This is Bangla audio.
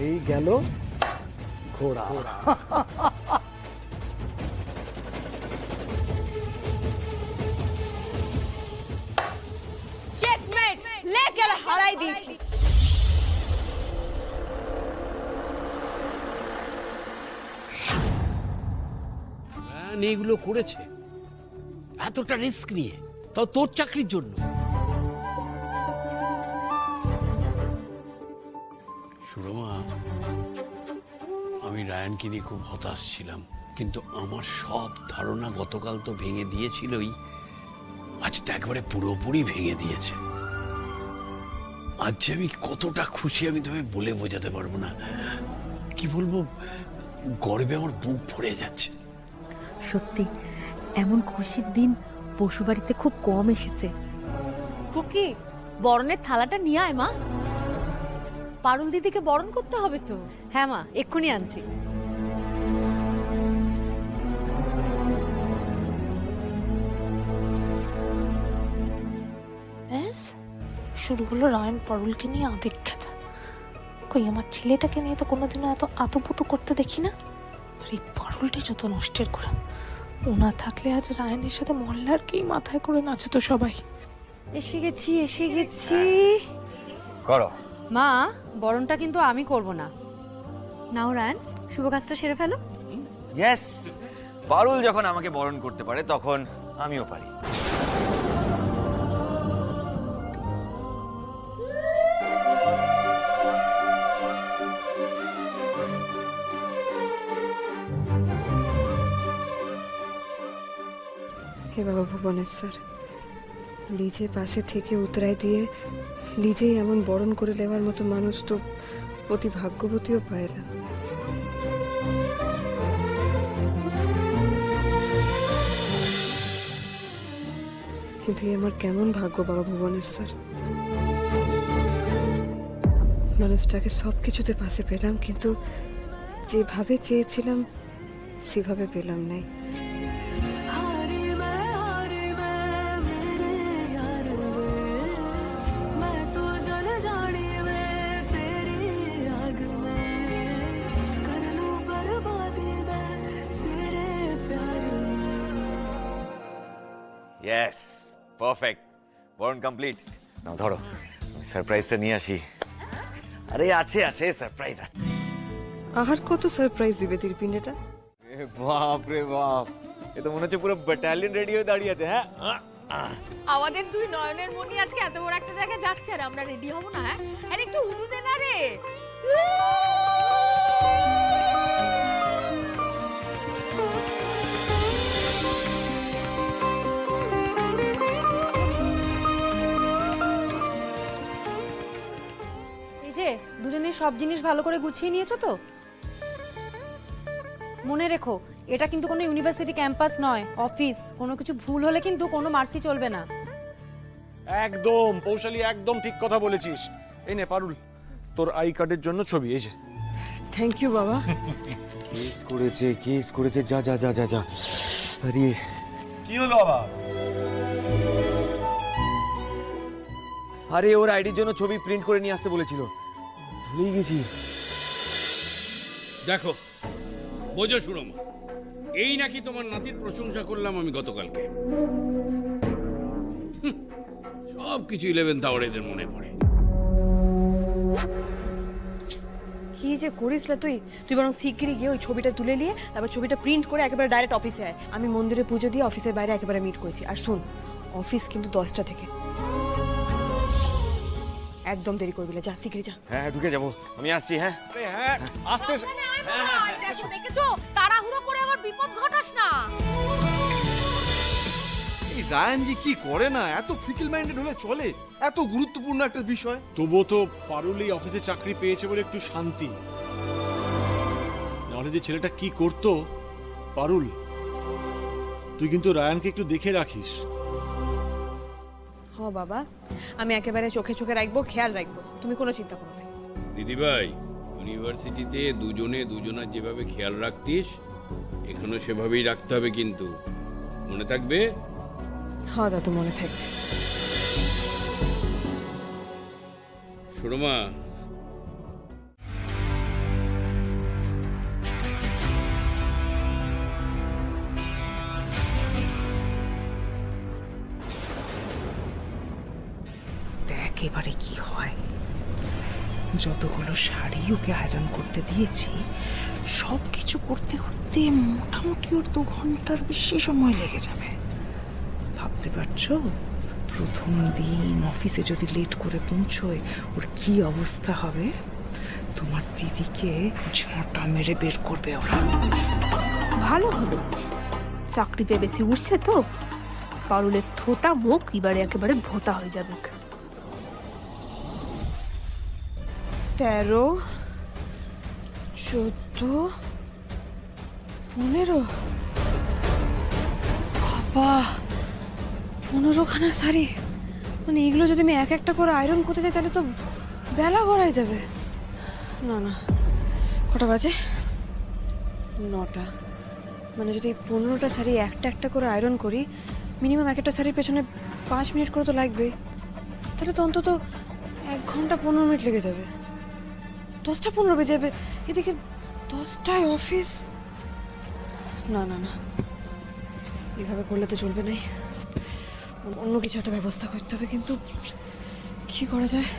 এই গেল ঘোড়া। চেকমেট, লে গেল হারাই দিয়েছি। এগুলো করেছে এতটা রিস্ক নিয়ে, তাও তোর চাকরির জন্য। সুরমা, আমি রায়ানকে নিয়ে খুব হতাশ ছিলাম, কিন্তু আমার সব ধারণা গতকাল তো ভেঙে দিয়েছিলই, আজ তো একবারে পুরোপুরি ভেঙে দিয়েছে। আজ যে আমি কতটা খুশি আমি তোমায় বলে বোঝাতে পারবো না। কি বলবো, গর্বে আমার বুক ভরে যাচ্ছে। সত্যি এমন খুশির দিন পশু বাড়িতে খুব কম এসেছে। খুকি, বরণের থালাটা নিয়ে আয় মা, পারুল দিদিকে বরণ করতে হবে তো। হ্যাঁ মা, এক্ষুনি আনছি। ব্যাস শুরু হলো রায়ন পারুলকে নিয়ে আধিক্যতা। কই আমার ছেলেটাকে নিয়ে তো কোনোদিনও এত আতপুতু করতে দেখি না। আর এই পারুলটা যত নষ্টের গোড়া, ও না থাকলে আজ রায়নের সাথে মহল্লারকেই মাথায় করে নাচে তো সবাই। এসে গেছি। করো। মা, বরণটা কিন্তু আমি করব না। নাও রায়ন, শুভ কাজটা সেরে ফেলো। ইয়েস, পারুল যখন আমাকে বরণ করতে পারে তখন আমিও পারি। হে বাবা ভুবনেশ্বর, লিজে পাশে থেকে উতরাই দিয়ে লিজেই এমন বরণ করে নেওয়ার মতো মানুষ তো অতি ভাগ্যবতীও পায় না। কিন্তু এ আমার কেমন ভাগ্য বাবা ভুবনেশ্বর, মানুষটাকে সবকিছুতে পাশে পেলাম, কিন্তু যেভাবে চেয়েছিলাম সেভাবে পেলাম নাই। ইয়েস, পারফেক্ট, বরণ কমপ্লিট। নাও ধরো, আমি সারপ্রাইজটা নিয়ে আসি। আরে আছে সারপ্রাইজ। আর কত সারপ্রাইজ দিবে তিরপিনেটা? বাপ রে বাপ, এ তো মনে হচ্ছে পুরো ব্যাটালিয়ন রেডি হয়ে দাঁড়িয়ে আছে। হ্যাঁ, আমাদের দুই নয়নের মনি আজকে এত বড় একটা জায়গায় যাচ্ছে আর আমরা রেডি হব না? হ্যাঁ, আরে একটু উড়ু দে না রে। এই যে দুজনে সব জিনিস ভালো করে গুছিয়ে নিয়েছো তো? মনে রেখো, এটা কিন্তু কোনো ইউনিভার্সিটি ক্যাম্পাস নয়, অফিস। কোনো কিছু ভুল হলে কিন্তু কোনো মার্সি চলবে না। একদম পৌশালী, একদম ঠিক কথা বলেছিস। এই নে পারুল, তোর আই কার্ডের জন্য ছবি। এই যে। থ্যাংক ইউ বাবা। কেস করেছে, যা যা যা যা যা। আরে কি হলো আবার? আরে ওর আইডির জন্য ছবি প্রিন্ট করে নিয়ে আসতে বলেছিল, ভুলেই গেছি। দেখো, বোঝো সুরমা, এই নাকি তোমার নাতির প্রশংসা করলাম আমি গতকালকে। সব কিছু 11th আওয়ার এদের মনে পড়ে। কি যে করিস না তুই বরং শিগগিরই গিয়ে ওই ছবিটা তুলে নিয়ে তারপর ছবিটা প্রিন্ট করে একেবারে ডাইরেক্ট অফিসে আয়। আমি মন্দিরে পুজো দিয়ে অফিসের বাইরে একেবারে মিট করেছি। আর শুন, অফিস কিন্তু 10টা থেকে, একদম দেরি করবি না। যা শিগগিরই যা। হ্যাঁ ঢুকে যাবো, আমি আসছি। হ্যাঁ হ্যাঁ, আসতে। দেখেছো, তাড়াহুড়ো করে আবার বিপদ ঘটাস না। এই রায়ানজি কি করে না, এত ফিকেল মাইন্ডেড হলে চলে? এত গুরুত্বপূর্ণ একটা বিষয়। তবুও তো পারুল এই অফিসে চাকরি পেয়েছে বলে একটু শান্তি। নাহলে যে ছেলেটা কি করতো। পারুল, তুই কিন্তু রায়ানকে একটু দেখে রাখিস। হ বাবা, আমি একেবারে চোখে চোখে রাখবো, খেয়াল রাখবো, তুমি কোনো চিন্তা করো না। দিদিভাই, ইউনিভার্সিটিতে দুজনে দুজনার যেভাবে খেয়াল রাখতিস, এখানেও সেভাবেই রাখতে হবে, কিন্তু মনে থাকবে? হ্যাঁ দাদু, মনে থাকবে। সুরমা, এবারে কি হয়। যতগুলো শাড়ি ওকে আয়রন করতে দিয়েছি সব কিছু করতে করতে মোটামুটি ওর 2 ঘন্টার বেশি সময় লেগে যাবে। ভাবতে পারছো প্রথম দিন অফিসে যদি লেট করে পৌঁছয় ওর কি অবস্থা হবে। তোমার দিদিকে ঝাঁটা মেরে বের করবে ওরা। ভালো হলো, চাকরি পেয়ে বেশি উঠছে তো, পারুলের থোটা মুখ এবারে একেবারে ভোতা হয়ে যাবে। 13, 14, 15। বাবা, 15খানা শাড়ি। মানে এগুলো যদি আমি এক একটা করে আয়রন করতে যাই তাহলে তো বেলা গড়াই যাবে। না না, কটা বাজে? 9টা। মানে যদি 15টা শাড়ি একটা একটা করে আয়রন করি, মিনিমাম এক একটা শাড়ির পেছনে 5 মিনিট করে তো লাগবে। তাহলে তো অন্তত 1 ঘন্টা 15 মিনিট লেগে যাবে। 10টা 15 বেজে যাবে, এদিকে 10টায় অফিস। না না না, এভাবে করলে তো চলবে না। অন্য কিছু একটা ব্যবস্থা করতে হবে, কিন্তু কি করা যায়?